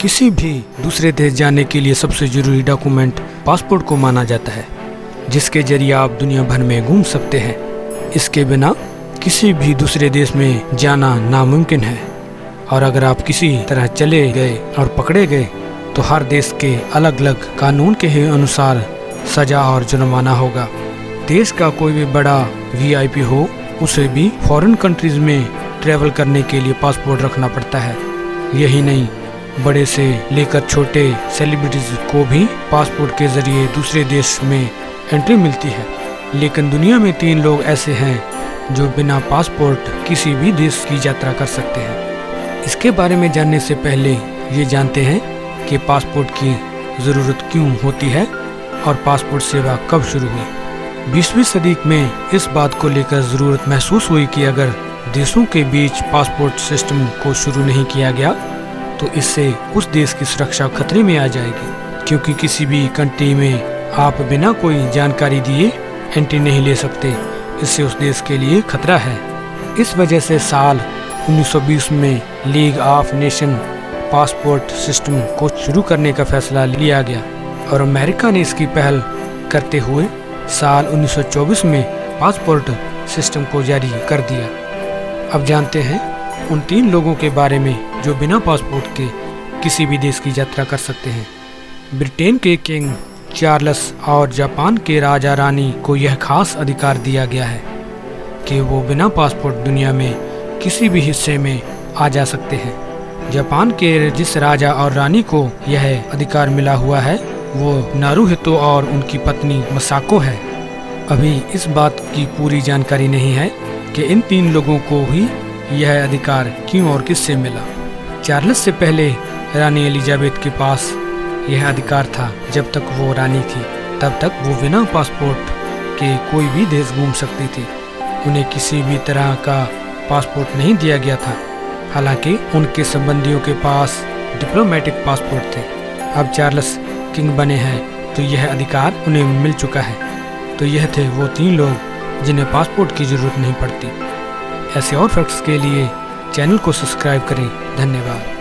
किसी भी दूसरे देश जाने के लिए सबसे जरूरी डॉक्यूमेंट पासपोर्ट को माना जाता है, जिसके जरिए आप दुनिया भर में घूम सकते हैं। इसके बिना किसी भी दूसरे देश में जाना नामुमकिन है, और अगर आप किसी तरह चले गए और पकड़े गए तो हर देश के अलग अलग कानून के अनुसार सजा और जुर्माना होगा। देश का कोई भी बड़ा VIP हो, उसे भी फॉरेन कंट्रीज में ट्रैवल करने के लिए पासपोर्ट रखना पड़ता है। यही नहीं, बड़े से लेकर छोटे सेलिब्रिटीज को भी पासपोर्ट के जरिए दूसरे देश में एंट्री मिलती है। लेकिन दुनिया में 3 लोग ऐसे हैं जो बिना पासपोर्ट किसी भी देश की यात्रा कर सकते हैं। इसके बारे में जानने से पहले ये जानते हैं कि पासपोर्ट की ज़रूरत क्यों होती है और पासपोर्ट सेवा कब शुरू हुई। 20वीं सदी में इस बात को लेकर ज़रूरत महसूस हुई कि अगर देशों के बीच पासपोर्ट सिस्टम को शुरू नहीं किया गया तो इससे उस देश की सुरक्षा खतरे में आ जाएगी, क्योंकि किसी भी कंट्री में आप बिना कोई जानकारी दिए एंट्री नहीं ले सकते। इससे उस देश के लिए खतरा है। इस वजह से साल 1920 में league of nation passport system को शुरू करने का फैसला लिया गया और अमेरिका ने इसकी पहल करते हुए साल 1924 में पासपोर्ट सिस्टम को जारी कर दिया। अब जानते हैं उन 3 लोगों के बारे में जो बिना पासपोर्ट के किसी भी देश की यात्रा कर सकते हैं। ब्रिटेन के किंग चार्ल्स और जापान के राजा रानी को यह खास अधिकार दिया गया है कि वो बिना पासपोर्ट दुनिया में किसी भी हिस्से में आ जा सकते हैं। जापान के जिस राजा और रानी को यह अधिकार मिला हुआ है वो नारुहितो और उनकी पत्नी मसाको है। अभी इस बात की पूरी जानकारी नहीं है कि इन 3 लोगों को ही यह अधिकार क्यों और किससे मिला। चार्ल्स से पहले रानी एलिजाबेथ के पास यह अधिकार था। जब तक वो रानी थी तब तक वो बिना पासपोर्ट के कोई भी देश घूम सकती थी। उन्हें किसी भी तरह का पासपोर्ट नहीं दिया गया था, हालांकि उनके संबंधियों के पास डिप्लोमेटिक पासपोर्ट थे। अब चार्ल्स किंग बने हैं तो यह अधिकार उन्हें मिल चुका है। तो यह थे वो 3 लोग जिन्हें पासपोर्ट की जरूरत नहीं पड़ती। ऐसे और फैक्ट्स के लिए चैनल को सब्सक्राइब करें। धन्यवाद।